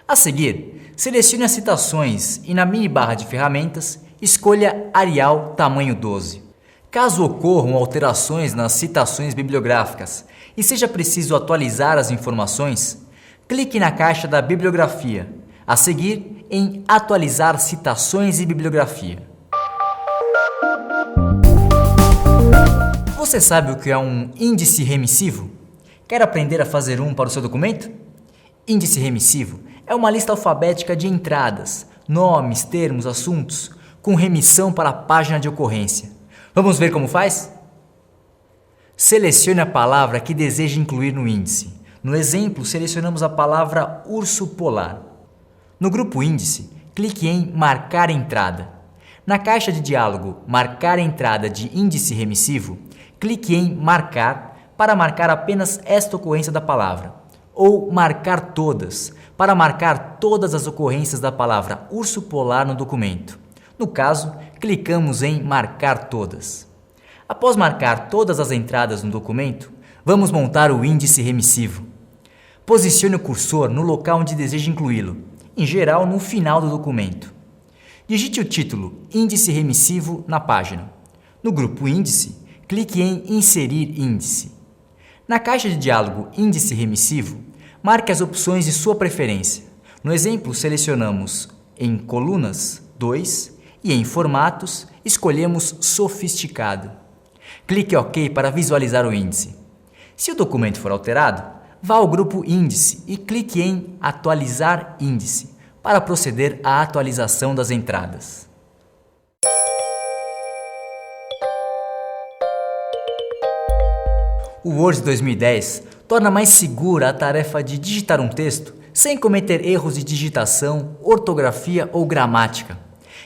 A seguir, selecione as citações e na mini barra de ferramentas, escolha Arial tamanho 12. Caso ocorram alterações nas citações bibliográficas e seja preciso atualizar as informações, clique na caixa da bibliografia, a seguir em Atualizar citações e bibliografia. Você sabe o que é um índice remissivo? Quer aprender a fazer um para o seu documento? Índice remissivo é uma lista alfabética de entradas, nomes, termos, assuntos, com remissão para a página de ocorrência. Vamos ver como faz? Selecione a palavra que deseja incluir no índice. No exemplo, selecionamos a palavra urso polar. No grupo Índice, clique em Marcar entrada. Na caixa de diálogo Marcar entrada de índice remissivo, clique em Marcar para marcar apenas esta ocorrência da palavra, ou Marcar todas, para marcar todas as ocorrências da palavra urso polar no documento. No caso, clicamos em Marcar todas. Após marcar todas as entradas no documento, vamos montar o índice remissivo. Posicione o cursor no local onde deseja incluí-lo, em geral no final do documento. Digite o título Índice remissivo na página. No grupo Índice, clique em Inserir índice. Na caixa de diálogo Índice remissivo, marque as opções de sua preferência. No exemplo, selecionamos em Colunas 2 e em Formatos, escolhemos Sofisticado. Clique OK para visualizar o índice. Se o documento for alterado, vá ao grupo Índice e clique em Atualizar índice para proceder à atualização das entradas. O Word 2010 torna mais segura a tarefa de digitar um texto sem cometer erros de digitação, ortografia ou gramática.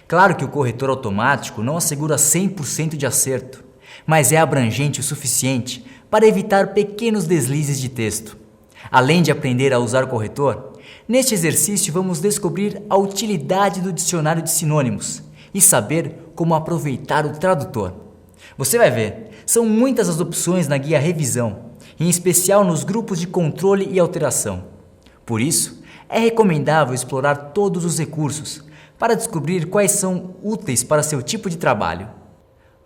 Claro que o corretor automático não assegura 100% de acerto, mas é abrangente o suficiente para evitar pequenos deslizes de texto. Além de aprender a usar o corretor, neste exercício vamos descobrir a utilidade do dicionário de sinônimos e saber como aproveitar o tradutor. Você vai ver, são muitas as opções na guia Revisão, em especial nos grupos de controle e alteração. Por isso, é recomendável explorar todos os recursos para descobrir quais são úteis para seu tipo de trabalho.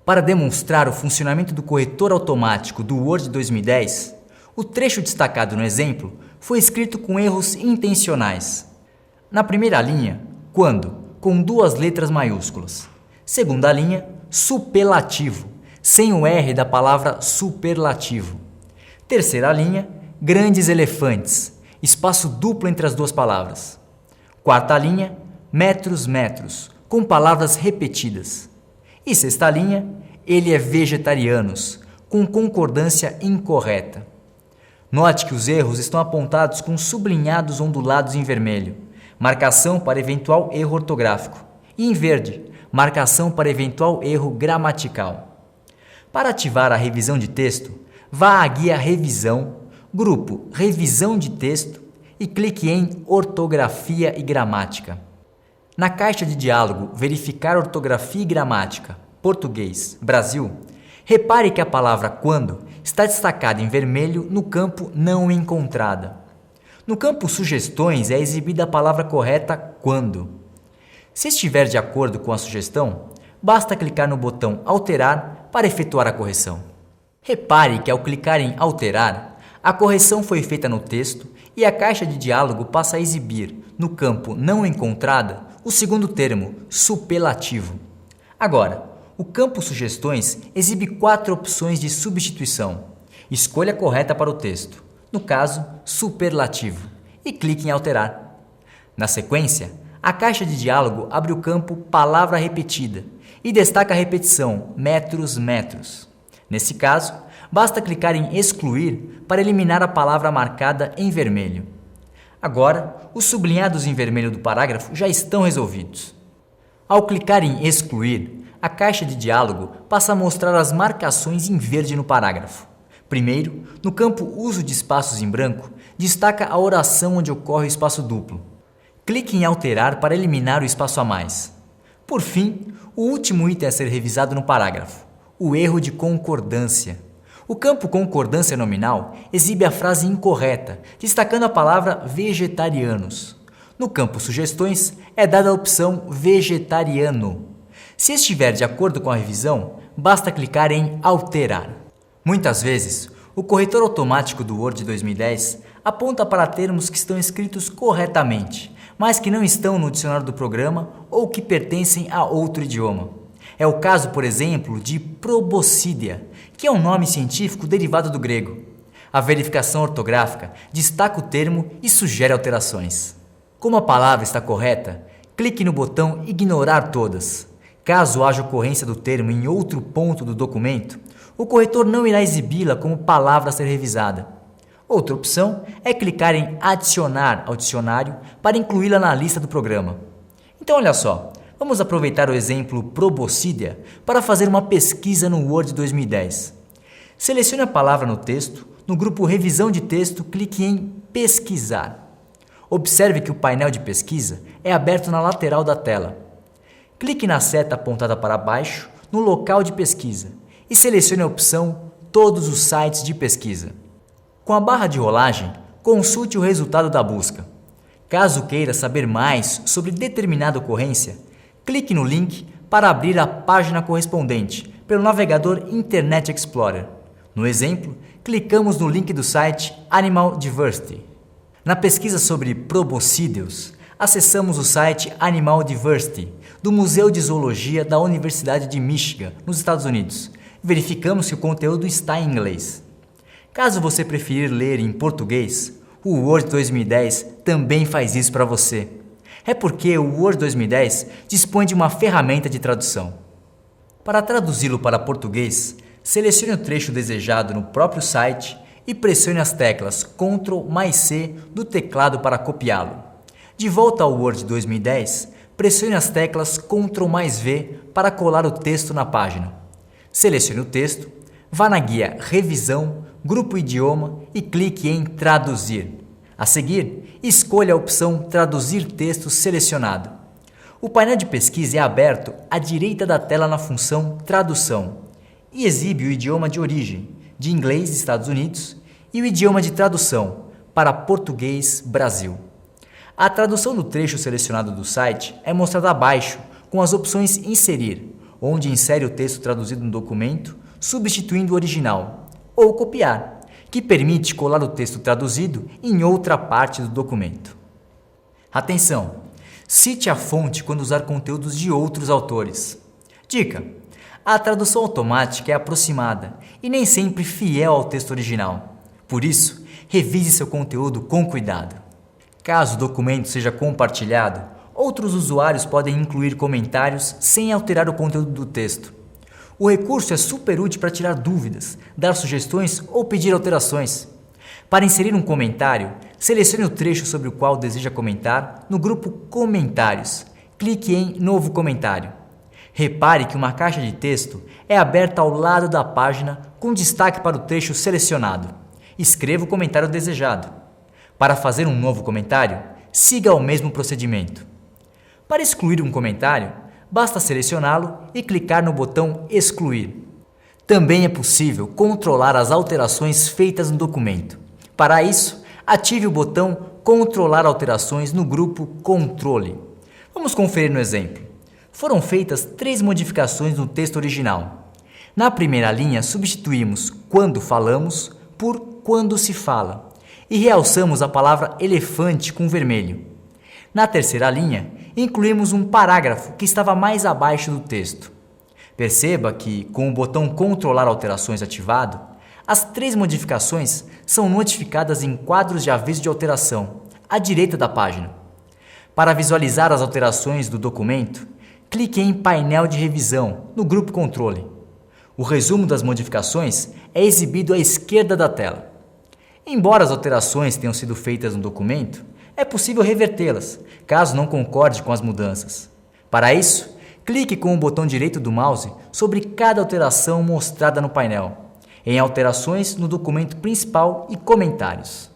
Para demonstrar o funcionamento do corretor automático do Word 2010, o trecho destacado no exemplo foi escrito com erros intencionais. Na primeira linha, quando, com 2 letras maiúsculas. Segunda linha, superlativo, sem o R da palavra superlativo. Terceira linha, grandes elefantes, espaço duplo entre as 2 palavras. Quarta linha, metros, com palavras repetidas. E sexta linha, ele é vegetarianos, com concordância incorreta. Note que os erros estão apontados com sublinhados ondulados em vermelho, marcação para eventual erro ortográfico, e em verde, marcação para eventual erro gramatical. Para ativar a revisão de texto, Vá à guia Revisão, grupo Revisão de Texto e clique em Ortografia e Gramática. Na caixa de diálogo Verificar ortografia e gramática, Português, Brasil, repare que a palavra quando está destacada em vermelho no campo Não encontrada. No campo Sugestões é exibida a palavra correta quando. Se estiver de acordo com a sugestão, basta clicar no botão Alterar para efetuar a correção. Repare que ao clicar em Alterar, a correção foi feita no texto e a caixa de diálogo passa a exibir, no campo Não encontrada, o segundo termo, superlativo. Agora, o campo Sugestões exibe 4 opções de substituição. Escolha a correta para o texto, no caso, superlativo, e clique em Alterar. Na sequência, a caixa de diálogo abre o campo Palavra repetida e destaca a repetição metros, metros. Nesse caso, basta clicar em Excluir para eliminar a palavra marcada em vermelho. Agora, os sublinhados em vermelho do parágrafo já estão resolvidos. Ao clicar em Excluir, a caixa de diálogo passa a mostrar as marcações em verde no parágrafo. Primeiro, no campo Uso de espaços em branco, destaca a oração onde ocorre o espaço duplo. Clique em Alterar para eliminar o espaço a mais. Por fim, o último item a ser revisado no parágrafo, o erro de concordância. O campo Concordância nominal exibe a frase incorreta, destacando a palavra vegetarianos. No campo Sugestões é dada a opção vegetariano. Se estiver de acordo com a revisão, basta clicar em Alterar. Muitas vezes, o corretor automático do Word 2010 aponta para termos que estão escritos corretamente, mas que não estão no dicionário do programa ou que pertencem a outro idioma. É o caso, por exemplo, de proboscidea, que é um nome científico derivado do grego. A verificação ortográfica destaca o termo e sugere alterações. Como a palavra está correta, clique no botão Ignorar todas. Caso haja ocorrência do termo em outro ponto do documento, o corretor não irá exibi-la como palavra a ser revisada. Outra opção é clicar em Adicionar ao dicionário para incluí-la na lista do programa. Então olha só, vamos aproveitar o exemplo proboscidea para fazer uma pesquisa no Word 2010. Selecione a palavra no texto, no grupo Revisão de Texto, clique em Pesquisar. Observe que o painel de pesquisa é aberto na lateral da tela. Clique na seta apontada para baixo no local de pesquisa e selecione a opção Todos os sites de pesquisa. Com a barra de rolagem, consulte o resultado da busca. Caso queira saber mais sobre determinada ocorrência, clique no link para abrir a página correspondente pelo navegador Internet Explorer. No exemplo, clicamos no link do site Animal Diversity. Na pesquisa sobre proboscídeos, acessamos o site Animal Diversity do Museu de Zoologia da Universidade de Michigan, nos Estados Unidos. Verificamos se o conteúdo está em inglês. Caso você preferir ler em português, o Word 2010 também faz isso para você. É porque o Word 2010 dispõe de uma ferramenta de tradução. Para traduzi-lo para português, selecione o trecho desejado no próprio site e pressione as teclas Ctrl mais C do teclado para copiá-lo. De volta ao Word 2010, pressione as teclas Ctrl mais V para colar o texto na página. Selecione o texto, vá na guia Revisão, Grupo Idioma e clique em Traduzir. A seguir, escolha a opção Traduzir texto selecionado. O painel de pesquisa é aberto à direita da tela na função Tradução e exibe o idioma de origem, de inglês Estados Unidos, e o idioma de tradução, para português Brasil. A tradução do trecho selecionado do site é mostrada abaixo com as opções Inserir, onde insere o texto traduzido no documento, substituindo o original, ou Copiar, que permite colar o texto traduzido em outra parte do documento. Atenção! Cite a fonte quando usar conteúdos de outros autores. Dica: a tradução automática é aproximada e nem sempre fiel ao texto original. Por isso, revise seu conteúdo com cuidado. Caso o documento seja compartilhado, outros usuários podem incluir comentários sem alterar o conteúdo do texto. O recurso é super útil para tirar dúvidas, dar sugestões ou pedir alterações. Para inserir um comentário, selecione o trecho sobre o qual deseja comentar no grupo Comentários. Clique em Novo Comentário. Repare que uma caixa de texto é aberta ao lado da página com destaque para o trecho selecionado. Escreva o comentário desejado. Para fazer um novo comentário, siga o mesmo procedimento. Para excluir um comentário, basta selecioná-lo e clicar no botão Excluir. Também é possível controlar as alterações feitas no documento. Para isso, ative o botão Controlar alterações no grupo Controle. Vamos conferir no exemplo. Foram feitas 3 modificações no texto original. Na primeira linha, substituímos quando falamos por quando se fala e realçamos a palavra elefante com vermelho. Na terceira linha, incluímos um parágrafo que estava mais abaixo do texto. Perceba que, com o botão Controlar alterações ativado, as 3 modificações são notificadas em quadros de aviso de alteração, à direita da página. Para visualizar as alterações do documento, clique em Painel de revisão, no grupo Controle. O resumo das modificações é exibido à esquerda da tela. Embora as alterações tenham sido feitas no documento, é possível revertê-las, caso não concorde com as mudanças. Para isso, clique com o botão direito do mouse sobre cada alteração mostrada no painel, em Alterações no documento principal e Comentários.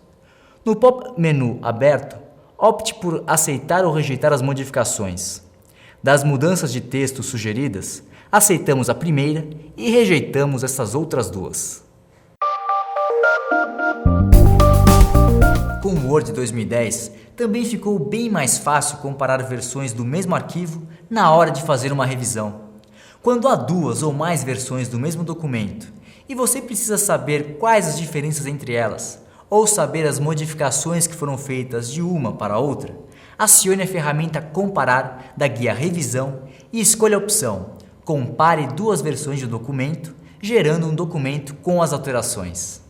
No pop-menu aberto, opte por aceitar ou rejeitar as modificações. Das mudanças de texto sugeridas, aceitamos a primeira e rejeitamos essas outras 2. Com o Word 2010, também ficou bem mais fácil comparar versões do mesmo arquivo na hora de fazer uma revisão. Quando há 2 ou mais versões do mesmo documento e você precisa saber quais as diferenças entre elas, ou saber as modificações que foram feitas de uma para outra, acione a ferramenta Comparar da guia Revisão e escolha a opção Compare 2 versões do documento, gerando um documento com as alterações.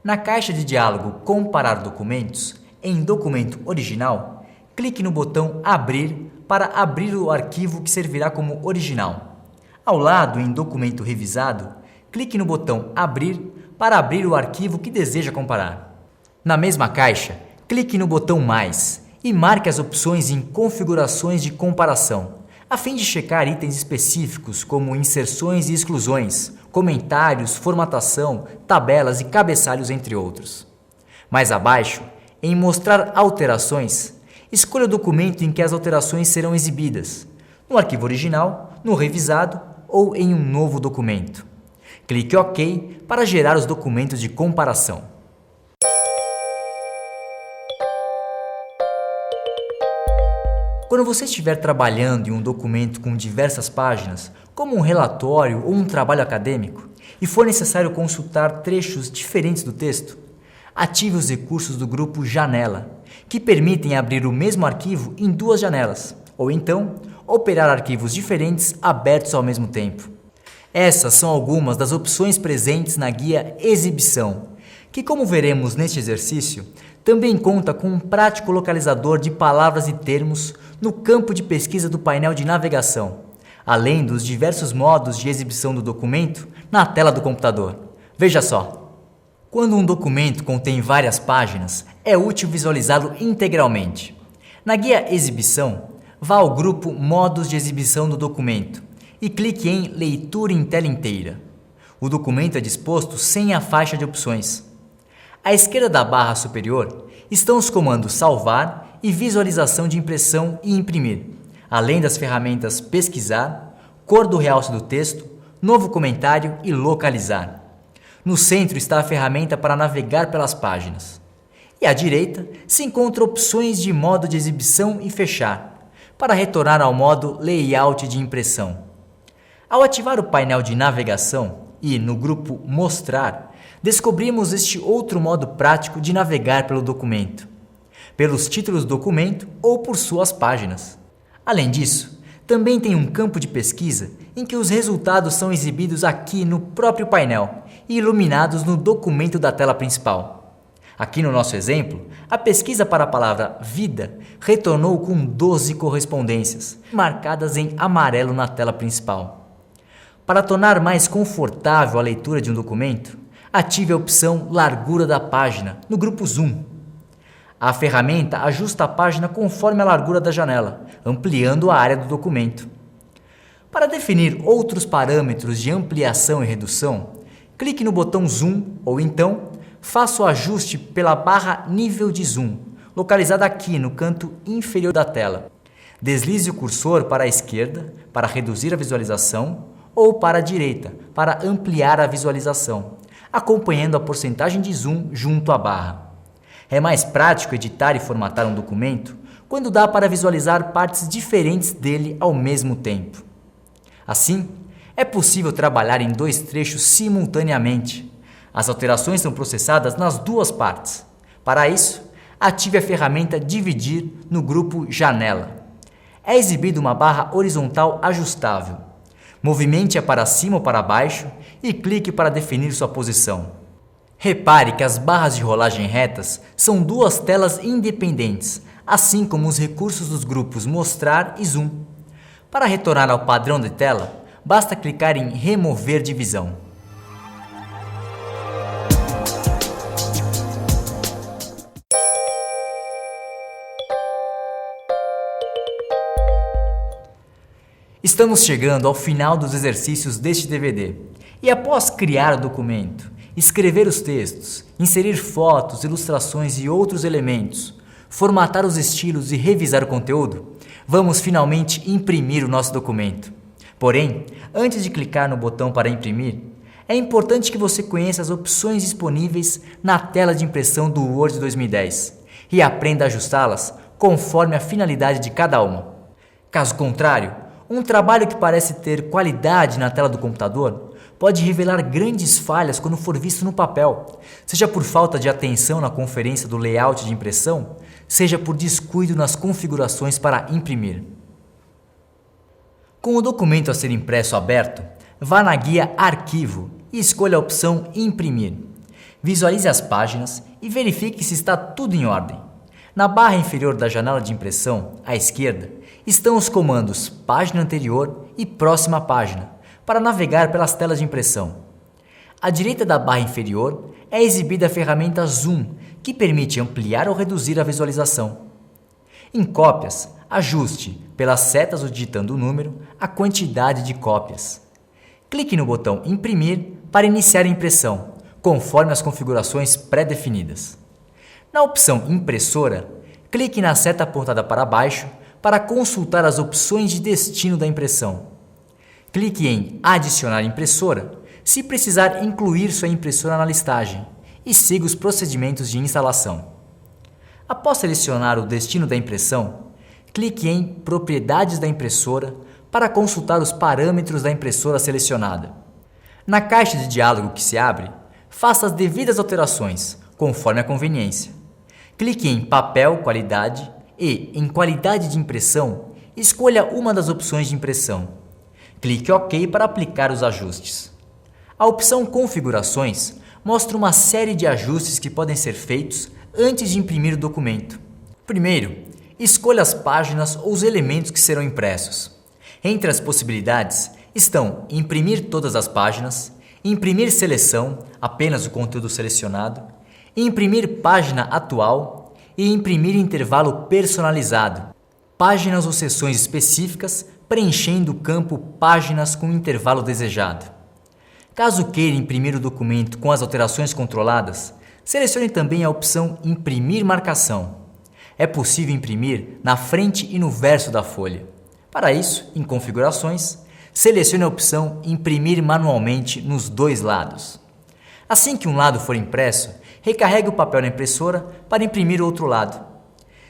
Na caixa de diálogo Comparar documentos, em Documento Original, clique no botão Abrir para abrir o arquivo que servirá como original. Ao lado, em Documento Revisado, clique no botão Abrir para abrir o arquivo que deseja comparar. Na mesma caixa, clique no botão Mais e marque as opções em Configurações de comparação, a fim de checar itens específicos como inserções e exclusões, comentários, formatação, tabelas e cabeçalhos, entre outros. Mais abaixo, em Mostrar alterações, escolha o documento em que as alterações serão exibidas, no arquivo original, no revisado ou em um novo documento. Clique OK para gerar os documentos de comparação. Quando você estiver trabalhando em um documento com diversas páginas, como um relatório ou um trabalho acadêmico, e for necessário consultar trechos diferentes do texto, ative os recursos do grupo Janela, que permitem abrir o mesmo arquivo em 2 janelas, ou então operar arquivos diferentes abertos ao mesmo tempo. Essas são algumas das opções presentes na guia Exibição, que, como veremos neste exercício, também conta com um prático localizador de palavras e termos no campo de pesquisa do painel de navegação, além dos diversos modos de exibição do documento na tela do computador. Veja só! Quando um documento contém várias páginas, é útil visualizá-lo integralmente. Na guia Exibição, vá ao grupo Modos de exibição do documento e clique em Leitura em tela inteira. O documento é disposto sem a faixa de opções. À esquerda da barra superior estão os comandos Salvar e Visualização de impressão e imprimir, além das ferramentas Pesquisar, Cor do realce do texto, Novo comentário e Localizar. No centro está a ferramenta para navegar pelas páginas. E à direita se encontram opções de modo de exibição e fechar, para retornar ao modo Layout de impressão. Ao ativar o painel de navegação e, no grupo Mostrar, descobrimos este outro modo prático de navegar pelo documento, pelos títulos do documento ou por suas páginas. Além disso, também tem um campo de pesquisa em que os resultados são exibidos aqui no próprio painel e iluminados no documento da tela principal. Aqui no nosso exemplo, a pesquisa para a palavra vida retornou com 12 correspondências, marcadas em amarelo na tela principal. Para tornar mais confortável a leitura de um documento, ative a opção Largura da página no grupo Zoom. A ferramenta ajusta a página conforme a largura da janela, ampliando a área do documento. Para definir outros parâmetros de ampliação e redução, clique no botão Zoom ou então faça o ajuste pela barra Nível de Zoom, localizada aqui no canto inferior da tela. Deslize o cursor para a esquerda para reduzir a visualização ou para a direita para ampliar a visualização, acompanhando a porcentagem de zoom junto à barra. É mais prático editar e formatar um documento quando dá para visualizar partes diferentes dele ao mesmo tempo. Assim, é possível trabalhar em dois trechos simultaneamente. As alterações são processadas nas duas partes. Para isso, ative a ferramenta Dividir no grupo Janela. É exibida uma barra horizontal ajustável. Movimente-a para cima ou para baixo e clique para definir sua posição. Repare que as barras de rolagem retas são duas telas independentes, assim como os recursos dos grupos Mostrar e Zoom. Para retornar ao padrão de tela, basta clicar em Remover divisão. Estamos chegando ao final dos exercícios deste DVD. E após criar o documento, escrever os textos, inserir fotos, ilustrações e outros elementos, formatar os estilos e revisar o conteúdo, vamos finalmente imprimir o nosso documento. Porém, antes de clicar no botão para imprimir, é importante que você conheça as opções disponíveis na tela de impressão do Word 2010 e aprenda a ajustá-las conforme a finalidade de cada uma. Caso contrário, um trabalho que parece ter qualidade na tela do computador pode revelar grandes falhas quando for visto no papel, seja por falta de atenção na conferência do layout de impressão, seja por descuido nas configurações para imprimir. Com o documento a ser impresso aberto, vá na guia Arquivo e escolha a opção Imprimir. Visualize as páginas e verifique se está tudo em ordem. Na barra inferior da janela de impressão, à esquerda, estão os comandos Página Anterior e Próxima Página, para navegar pelas telas de impressão. À direita da barra inferior é exibida a ferramenta Zoom, que permite ampliar ou reduzir a visualização. Em cópias, ajuste, pelas setas ou digitando o número, a quantidade de cópias. Clique no botão Imprimir para iniciar a impressão, conforme as configurações pré-definidas. Na opção Impressora, clique na seta apontada para baixo para consultar as opções de destino da impressão. Clique em Adicionar impressora se precisar incluir sua impressora na listagem e siga os procedimentos de instalação. Após selecionar o destino da impressão, clique em Propriedades da impressora para consultar os parâmetros da impressora selecionada. Na caixa de diálogo que se abre, faça as devidas alterações, conforme a conveniência. Clique em Papel Qualidade e, em Qualidade de impressão, escolha uma das opções de impressão. Clique OK para aplicar os ajustes. A opção Configurações mostra uma série de ajustes que podem ser feitos antes de imprimir o documento. Primeiro, escolha as páginas ou os elementos que serão impressos. Entre as possibilidades estão imprimir todas as páginas, imprimir seleção, apenas o conteúdo selecionado, imprimir página atual e imprimir intervalo personalizado, páginas ou seções específicas preenchendo o campo Páginas com o intervalo desejado. Caso queira imprimir o documento com as alterações controladas, selecione também a opção Imprimir marcação. É possível imprimir na frente e no verso da folha. Para isso, em Configurações, selecione a opção Imprimir manualmente nos dois lados. Assim que um lado for impresso, recarregue o papel na impressora para imprimir o outro lado.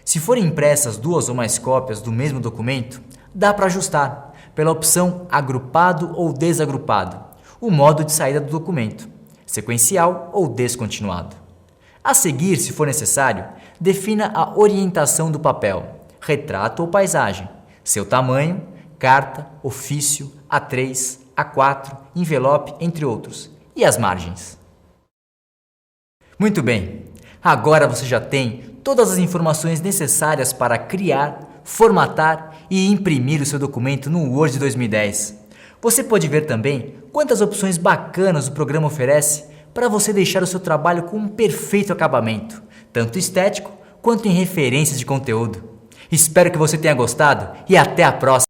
Se forem impressas duas ou mais cópias do mesmo documento, dá para ajustar pela opção Agrupado ou Desagrupado, o modo de saída do documento, sequencial ou descontinuado. A seguir, se for necessário, defina a orientação do papel, retrato ou paisagem, seu tamanho, carta, ofício, A3, A4, envelope, entre outros, e as margens. Muito bem, agora você já tem todas as informações necessárias para criar, formatar e imprimir o seu documento no Word 2010. Você pode ver também quantas opções bacanas o programa oferece para você deixar o seu trabalho com um perfeito acabamento, tanto estético quanto em referências de conteúdo. Espero que você tenha gostado e até a próxima!